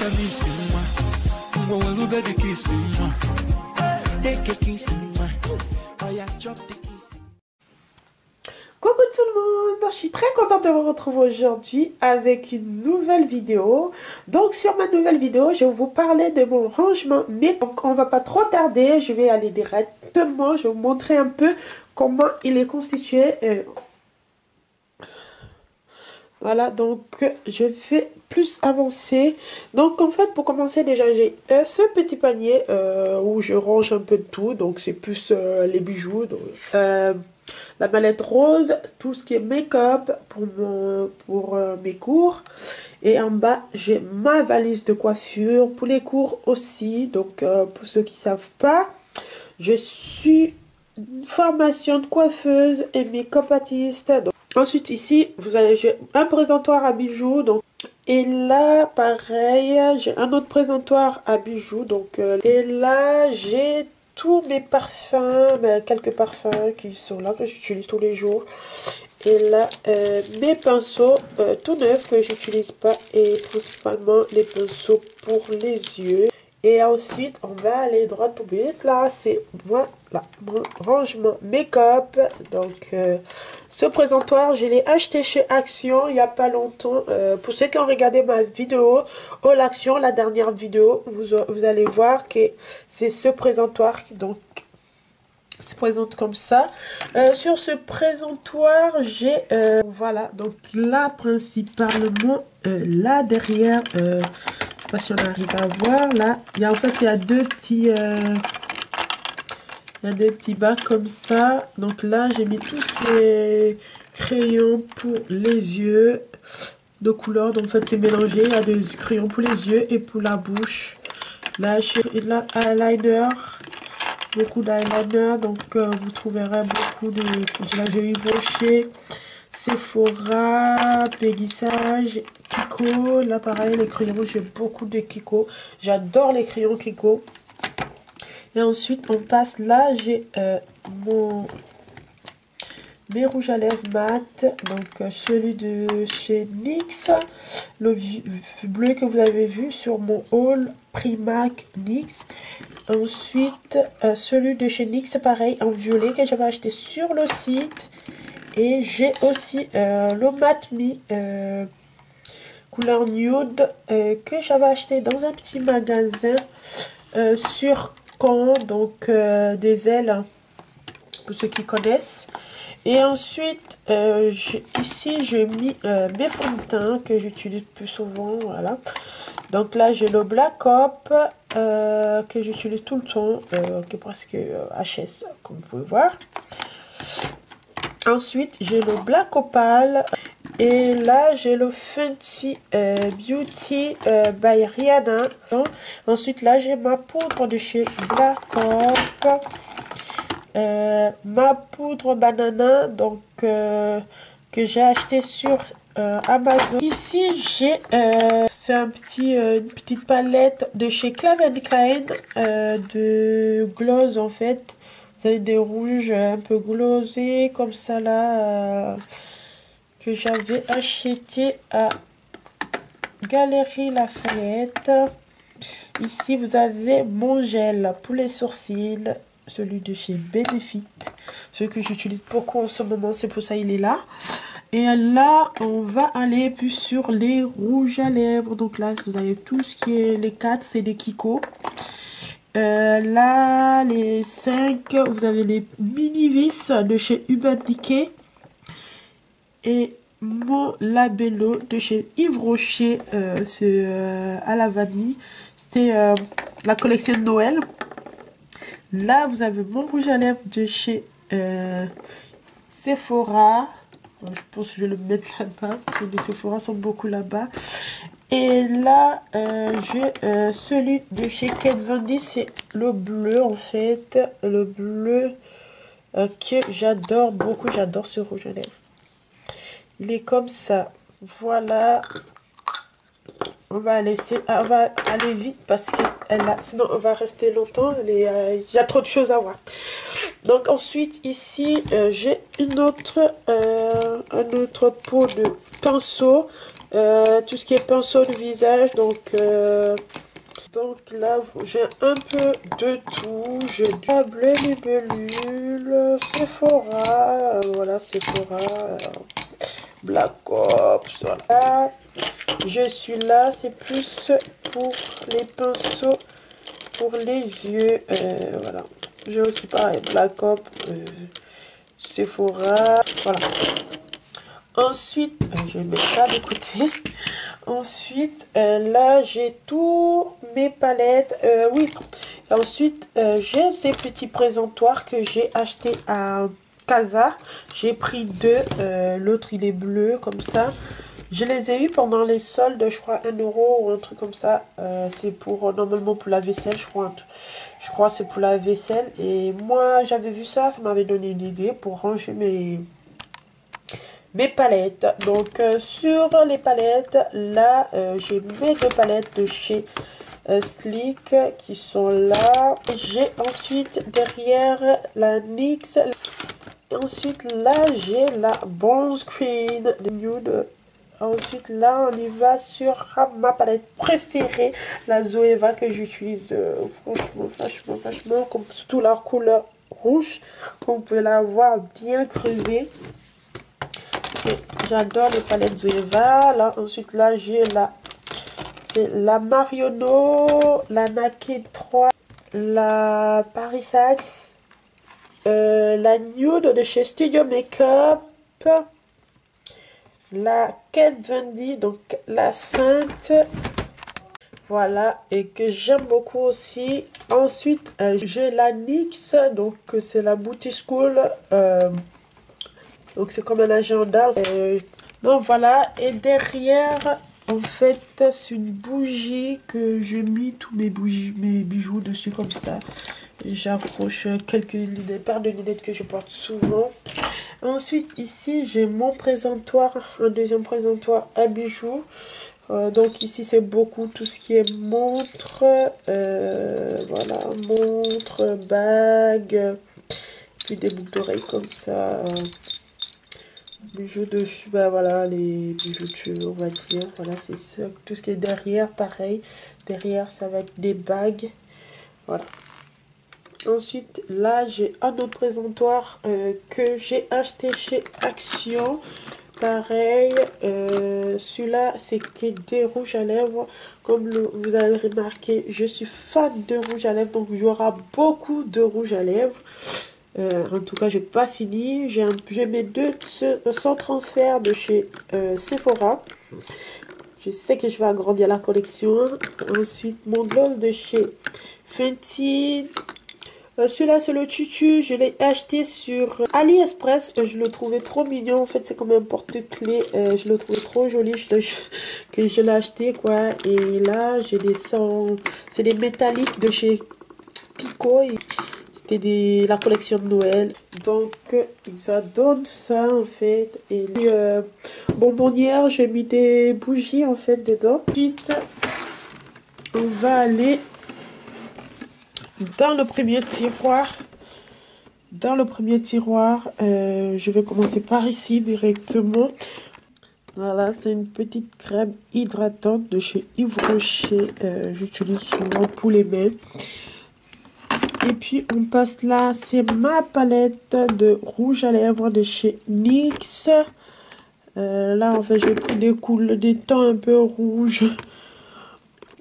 Coucou tout le monde, je suis très contente de vous retrouver aujourd'hui avec une nouvelle vidéo. Donc sur ma nouvelle vidéo, je vais vous parler de mon rangement. Mais donc on va pas trop tarder, je vais aller directement, je vais vous montrer un peu comment il est constitué. Voilà, donc je vais plus avancer. Donc en fait, pour commencer déjà, j'ai ce petit panier où je range un peu de tout. Donc c'est plus les bijoux, donc, la mallette rose, tout ce qui est make-up pour mes cours. Et en bas, j'ai ma valise de coiffure pour les cours aussi. Donc pour ceux qui ne savent pas, je suis une formation de coiffeuse et make-up artiste. Ensuite ici, vous avez un présentoir à bijoux. Donc, et là, pareil, j'ai un autre présentoir à bijoux. Donc, et là, j'ai tous mes parfums, quelques parfums qui sont là, que j'utilise tous les jours. Et là, mes pinceaux tout neufs que j'utilise pas. Et principalement les pinceaux pour les yeux. Et ensuite, on va aller droit au but. Là, c'est voilà, mon rangement make-up. Donc, ce présentoir, je l'ai acheté chez Action il n'y a pas longtemps. Pour ceux qui ont regardé ma vidéo All Action, la dernière vidéo, vous allez voir que c'est ce présentoir qui donc se présente comme ça. Sur ce présentoir, j'ai voilà, donc là principalement là derrière, je sais pas si on arrive à voir là, en fait il y a deux petits bacs comme ça. Donc là j'ai mis tous ces crayons pour les yeux de couleur. Donc en fait c'est mélangé, il y a des crayons pour les yeux et pour la bouche. Là j'ai l'eyeliner, beaucoup d'eyeliner, donc vous trouverez beaucoup de... Là j'ai eu Rocher, Sephora, Peggy Sage, Kiko. Là pareil, les crayons, j'ai beaucoup de Kiko. J'adore les crayons Kiko. Et ensuite on passe là, j'ai mes rouges à lèvres mat, donc celui de chez NYX, le bleu que vous avez vu sur mon haul Primark NYX. Ensuite, celui de chez NYX, pareil, en violet, que j'avais acheté sur le site. Et j'ai aussi le Mat Me couleur nude que j'avais acheté dans un petit magasin sur Caen, donc des ailes, pour ceux qui connaissent. Et ensuite, ici, j'ai mis mes fonds de teint que j'utilise plus souvent, voilà. Donc là, j'ai le Black Op que j'utilise tout le temps, qui est presque HS, comme vous pouvez voir. Ensuite, j'ai le Black Opal. Et là, j'ai le Fenty Beauty by Rihanna. Ensuite, là, j'ai ma poudre de chez Black Op. Ma poudre banana, donc que j'ai acheté sur Amazon. Ici j'ai c'est une petite palette de chez Calvin Klein de gloss en fait. Vous avez des rouges un peu glossés comme ça là que j'avais acheté à Galeries Lafayette. Ici vous avez mon gel pour les sourcils, celui de chez Benefit, celui que j'utilise beaucoup en ce moment, c'est pour ça il est là. Et là on va aller plus sur les rouges à lèvres. Donc là vous avez tout ce qui est les 4, c'est des Kiko. Là les 5, vous avez les mini vis de chez Urban Decay et mon labello de chez Yves Rocher, c'est à la vanille, c'était la collection de Noël. Là, vous avez mon rouge à lèvres de chez Sephora. Je pense que je vais le mettre là-bas. Les Sephora sont beaucoup là-bas. Et là, j'ai celui de chez Kate Von D. C'est le bleu, en fait. Le bleu que j'adore beaucoup. J'adore ce rouge à lèvres. Il est comme ça. Voilà. On va aller vite parce que sinon on va rester longtemps. Il y a trop de choses à voir. Donc ensuite ici j'ai un autre pot de pinceau tout ce qui est pinceau de visage. Donc là, j'ai un peu de tout. J'ai du bleu libellule, Sephora, voilà, Sephora, Black Ops, voilà. Je suis là, c'est plus pour les pinceaux, pour les yeux, voilà. J'ai aussi pareil, Black Ops, Sephora, voilà. Ensuite, je vais mettre ça de côté. Ensuite, là, j'ai tous mes palettes. Oui, ensuite, j'ai ces petits présentoirs que j'ai achetés à Casa. J'ai pris deux. L'autre, il est bleu, comme ça. Je les ai eu pendant les soldes, je crois 1 euro ou un truc comme ça. C'est pour, normalement pour la vaisselle, je crois. Je crois c'est pour la vaisselle. Et moi, j'avais vu ça, ça m'avait donné une idée pour ranger mes palettes. Donc sur les palettes, là j'ai mes deux palettes de chez Sleek qui sont là. J'ai ensuite derrière la NYX. Ensuite là j'ai la Bronze Screen de Nude. Ensuite là on y va sur ma palette préférée, la Zoeva, que j'utilise franchement comme surtout la couleur rouge. On peut la voir bien crevée. J'adore les palettes Zoeva. Là, ensuite, là, j'ai c'est la Marionneau, la Naked 3, la Paris Saxe, la Nude de chez Studio Makeup, la Kate Von D, donc la Sainte. Voilà, et que j'aime beaucoup aussi. Ensuite, j'ai la NYX, donc c'est la Beauty School. Donc c'est comme un agenda. Donc voilà, et derrière, en fait, c'est une bougie que j'ai mis tous mes bijoux dessus comme ça. J'approche quelques lunettes, paires de lunettes que je porte souvent. Ensuite, ici, j'ai mon présentoir, un deuxième présentoir à bijoux. Donc ici, c'est beaucoup tout ce qui est montre, voilà, montre, bague, puis des boucles d'oreilles comme ça. Bijoux de cheveux, bah voilà, les bijoux de cheveux, on va dire. Voilà, c'est ça. Tout ce qui est derrière, pareil. Derrière, ça va être des bagues. Voilà. Ensuite, là, j'ai un autre présentoir que j'ai acheté chez Action. Pareil, celui-là, c'était des rouges à lèvres. Comme vous avez remarqué, je suis fan de rouge à lèvres. Donc, il y aura beaucoup de rouge à lèvres. En tout cas, j'ai pas fini. J'ai mes deux sans transfert de chez Sephora. Je sais que je vais agrandir la collection. Ensuite, mon gloss de chez Fenty. Celui-là, c'est le tutu. Je l'ai acheté sur AliExpress. Je le trouvais trop mignon. En fait, c'est comme un porte-clés. Je le trouvais trop joli que je l'ai acheté, quoi. Et là, j'ai des sons. C'est des métalliques de chez Pico. C'était la collection de Noël. Donc, ça donne ça, en fait. Et bonbonnière, j'ai mis des bougies, en fait, dedans. Ensuite, on va aller dans le premier tiroir. Dans le premier tiroir, je vais commencer par ici, directement. Voilà, c'est une petite crème hydratante de chez Yves Rocher. J'utilise souvent pour les mains. Et puis, on passe là, c'est ma palette de rouge à lèvres de chez NYX. Là, en fait, j'ai pris des tons un peu rouges.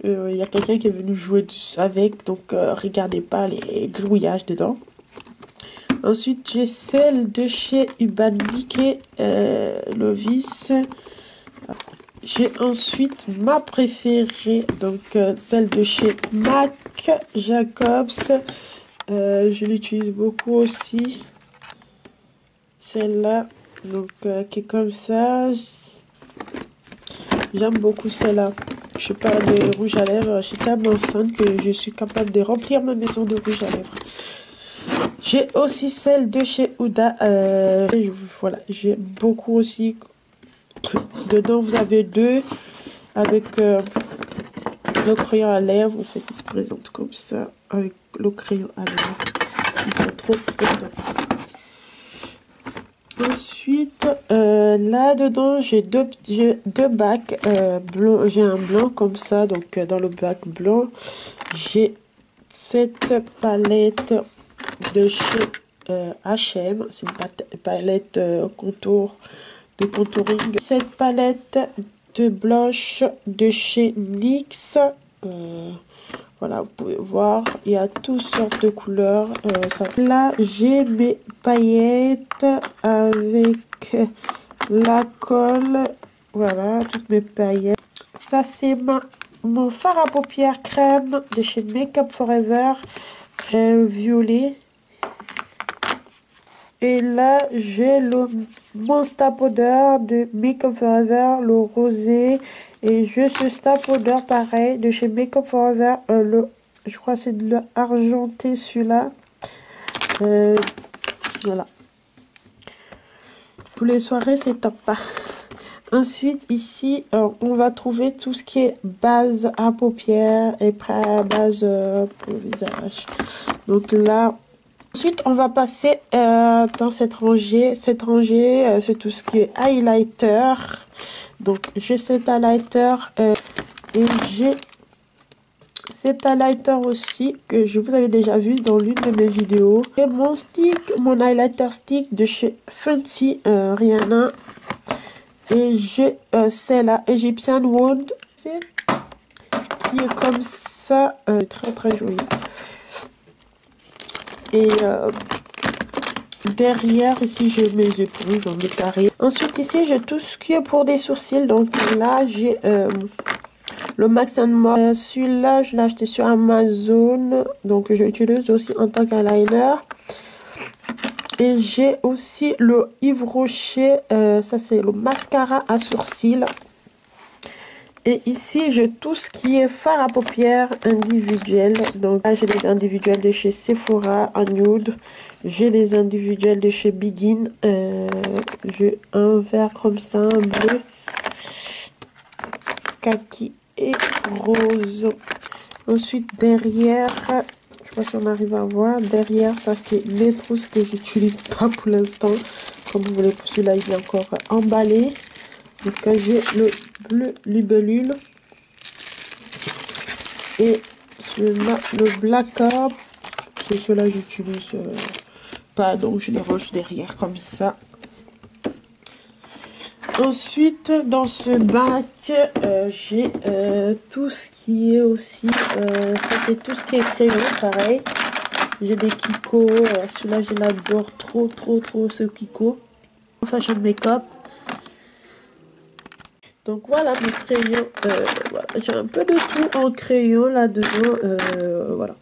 Il y a quelqu'un qui est venu jouer avec, donc regardez pas les grouillages dedans. Ensuite, j'ai celle de chez Urban Decay, Lovis. J'ai ensuite ma préférée, donc celle de chez MAC Jacobs. Je l'utilise beaucoup aussi. Celle-là, donc qui est comme ça. J'aime beaucoup celle-là. Je suis pas de rouge à lèvres. Je suis tellement fan que je suis capable de remplir ma maison de rouge à lèvres. J'ai aussi celle de chez Huda. Voilà, j'aime beaucoup aussi. Dedans, vous avez deux avec le crayon à lèvres. En fait, ils se présentent comme ça avec le crayon à lèvres. Ils sont trop bien. Ensuite, là-dedans, j'ai deux bacs blancs. J'ai un blanc comme ça. Donc, dans le bac blanc, j'ai cette palette de chez H&M. C'est une palette contour de contouring. Cette palette de blush de chez NYX. Voilà, vous pouvez voir, il y a toutes sortes de couleurs. Là, j'ai mes paillettes avec la colle. Voilà, toutes mes paillettes. Ça, c'est mon fard à paupières crème de chez Make Up Forever, violet. Et là, j'ai mon Stap Powder de Make Up Forever, le rosé. Et j'ai ce Stap Powder pareil de chez Make Up Forever, je crois que c'est de l'argenté celui-là. Voilà. Pour les soirées, c'est top. Ensuite, ici, on va trouver tout ce qui est base à paupières et base pour le visage. Donc là, ensuite, on va passer dans cette rangée. Cette rangée, c'est tout ce qui est highlighter. Donc, j'ai cet highlighter et j'ai cet highlighter aussi que je vous avais déjà vu dans l'une de mes vidéos. Et mon highlighter stick de chez Fenty Rihanna. Et j'ai celle-là, Egyptian Wood, qui est comme ça, très très joli. Et derrière, ici, j'ai mes éponges en carré. Ensuite, ici, j'ai tout ce qui est pour des sourcils. Donc là, j'ai le Max More. Celui-là, je l'ai acheté sur Amazon. Donc, je l'utilise aussi en tant qu'eyeliner. Et j'ai aussi le Yves Rocher. Ça, c'est le mascara à sourcils. Et ici, j'ai tout ce qui est fard à paupières individuel. Donc là, j'ai les individuels de chez Sephora en nude. J'ai les individuels de chez Begin. J'ai un vert comme ça, un bleu, kaki et rose. Ensuite, derrière, je sais pas si on arrive à voir. Derrière, ça, c'est les trousses que j'utilise pas pour l'instant. Comme vous voulez, pour celui-là, il est encore emballé. Donc, j'ai le bleu libellule. Et celui-là, le Black Up. C'est ceux-là, j'utilise pas. Donc, je les range derrière comme ça. Ensuite, dans ce bac, j'ai tout ce qui est aussi... ça, c'est tout ce qui est crayon, pareil. J'ai des Kiko. Celui-là, je l'adore trop ce Kiko. Fashion Makeup. Donc voilà mes crayons, voilà. J'ai un peu de tout en crayon là-dedans, voilà.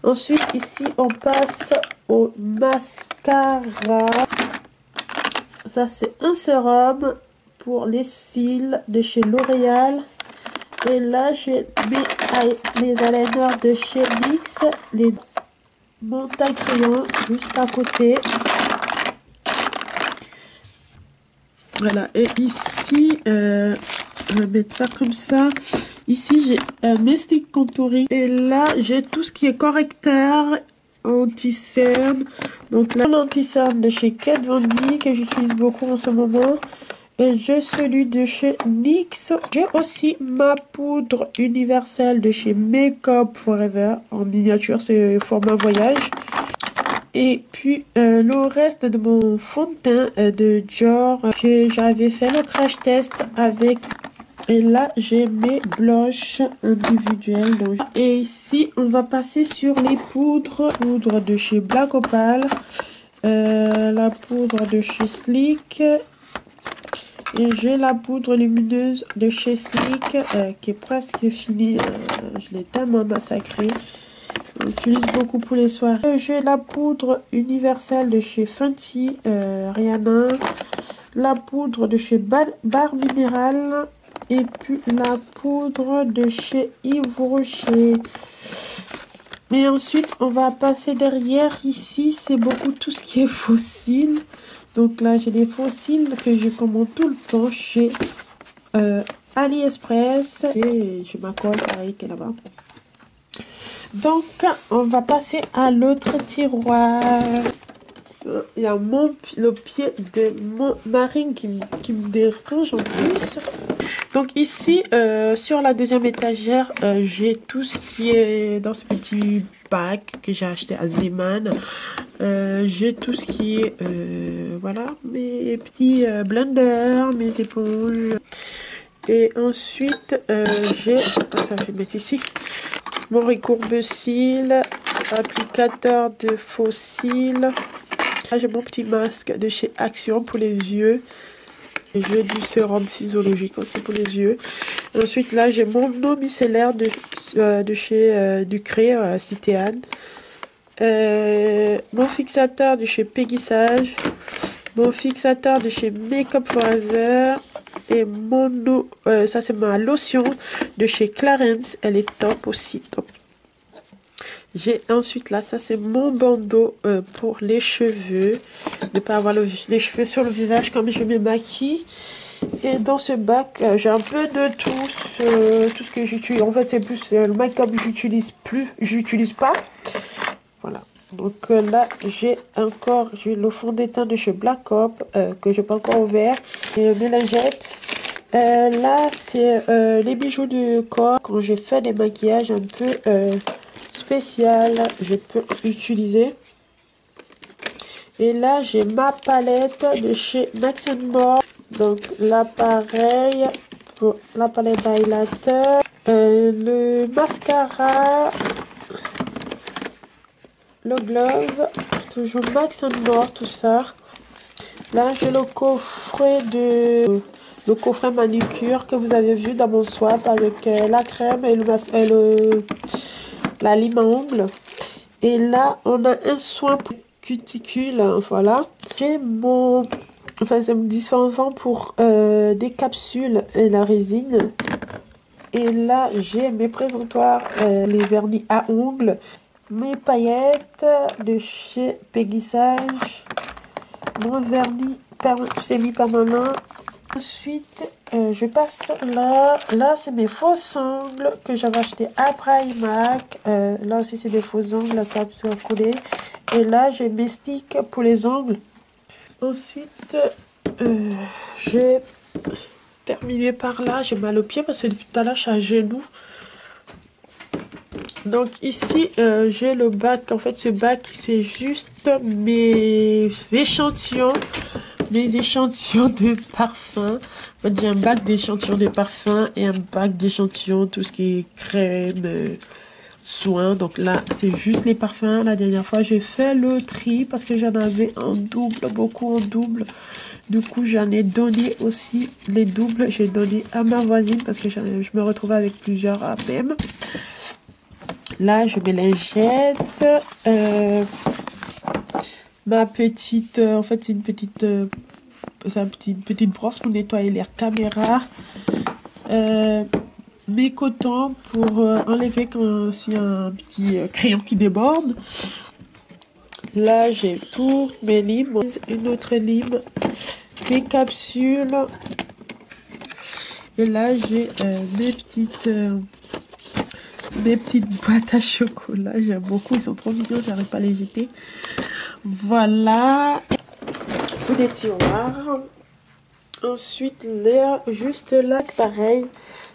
Ensuite ici on passe au mascara. Ça c'est un sérum pour les cils de chez L'Oréal. Et là j'ai les eyeliners de chez NYX, les montagnes crayons juste à côté. Voilà, et ici, je vais mettre ça comme ça. Ici, j'ai mes sticks contouring. Et là, j'ai tout ce qui est correcteur anti-cerne. Donc là, l'anti-cerne de chez Kat Von D que j'utilise beaucoup en ce moment. Et j'ai celui de chez NYX. J'ai aussi ma poudre universelle de chez Make Up Forever en miniature, c'est format voyage. Et puis le reste de mon fond de teint de Dior que j'avais fait le crash test avec. Et là j'ai mes blushs individuels. Donc. Et ici on va passer sur les poudres. Poudre de chez Black Opal. La poudre de chez Sleek. Et j'ai la poudre lumineuse de chez Sleek qui est presque finie. Je l'ai tellement massacrée. J'utilise beaucoup pour les soirées. J'ai la poudre universelle de chez Fenty Rihanna. La poudre de chez Bar Minéral. Et puis la poudre de chez Yves Rocher. Et ensuite, on va passer derrière. Ici, c'est beaucoup tout ce qui est fossile. Donc là, j'ai des fossiles que je commande tout le temps chez AliExpress. Et je m'accorde pareil qui est là-bas. Donc, on va passer à l'autre tiroir. Il y a le pied de mon Marine qui me dérange en plus. Donc ici, sur la deuxième étagère, j'ai tout ce qui est dans ce petit bac que j'ai acheté à Zeeman. J'ai tout ce qui est, voilà, mes petits blenders, mes éponges. Et ensuite, j'ai, ça je vais mettre ici, mon récourbe-cils, applicateur de faux cils. Là, j'ai mon petit masque de chez Action pour les yeux. J'ai du sérum physiologique aussi pour les yeux. Ensuite, là, j'ai mon eau micellaire de chez Ducré, Citéane. Mon fixateur de chez Peggy Sage. Mon fixateur de chez Makeup Forever. Et mon eau, ça c'est ma lotion de chez Clarins. Elle est top aussi, top. J'ai ensuite là, ça c'est mon bandeau pour les cheveux. Ne pas avoir les cheveux sur le visage comme je me maquille. Et dans ce bac, j'ai un peu de tout ce que j'utilise. En fait, c'est plus le make-up que j'utilise pas. Voilà. Donc là, j'ai le fond de teint de chez Black Hop que je n'ai pas encore ouvert. Et mes lingettes. Là, c'est les bijoux du corps. Quand j'ai fait des maquillages un peu spécial, je peux utiliser. Et là, j'ai ma palette de chez Max More. Donc là, pareil, pour la palette d'highlighter. Le mascara, le gloss, toujours Max More, tout ça. Là, j'ai le coffret manucure que vous avez vu dans mon swap avec la crème et la lime à ongles. Et là, on a un soin pour cuticule, hein, voilà. J'ai c'est différent pour des capsules et la résine. Et là, j'ai mes présentoirs, les vernis à ongles, mes paillettes de chez Peggy Sage, mon vernis semi-permanent. Ensuite, je passe là. Là, c'est mes faux ongles que j'avais acheté à Primark. Là aussi, c'est des faux ongles, la capsule collée. Et là, j'ai mes sticks pour les ongles. Ensuite, j'ai terminé par là. J'ai mal aux pieds parce que depuis tout à l'heure, je suis à genoux. Donc ici, j'ai le bac. En fait, ce bac, c'est juste mes échantillons de parfums. En fait, j'ai un bac d'échantillons de parfums et un bac d'échantillons, tout ce qui est crème, soins. Donc là, c'est juste les parfums. La dernière fois, j'ai fait le tri parce que j'en avais en double, beaucoup en double. Du coup, j'en ai donné aussi les doubles. J'ai donné à ma voisine parce que je me retrouvais avec plusieurs à même. Là, je mets lingettes. Ma petite... en fait, c'est une petite brosse pour nettoyer les caméras. Mes cotons pour enlever s'il y a un petit crayon qui déborde. Là, j'ai tous mes limes. Une autre lime. Mes capsules. Et là, j'ai mes petites boîtes à chocolat. J'aime beaucoup, ils sont trop mignons, j'arrive pas à les jeter. Voilà. Des tiroirs. Ensuite, juste là, pareil,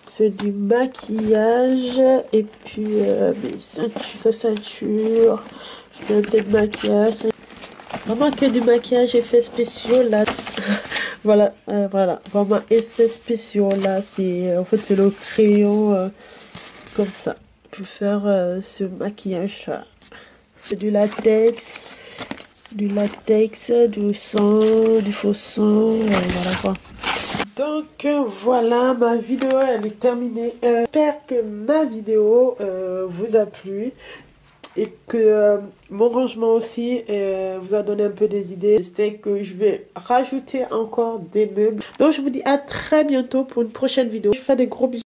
c'est du maquillage. Et puis, mes ceintures. Je fais un peu de maquillage. Vraiment que du maquillage, effets spéciaux là. Voilà, vraiment effets spéciaux là. En fait, c'est le crayon comme ça. Pour faire ce maquillage là. Du latex, du sang, du faux sang, voilà quoi. Donc voilà, ma vidéo elle est terminée. J'espère que ma vidéo vous a plu et que mon rangement aussi vous a donné un peu des idées. J'espère que je vais rajouter encore des meubles. Donc je vous dis à très bientôt pour une prochaine vidéo. Je vous fais des gros bisous.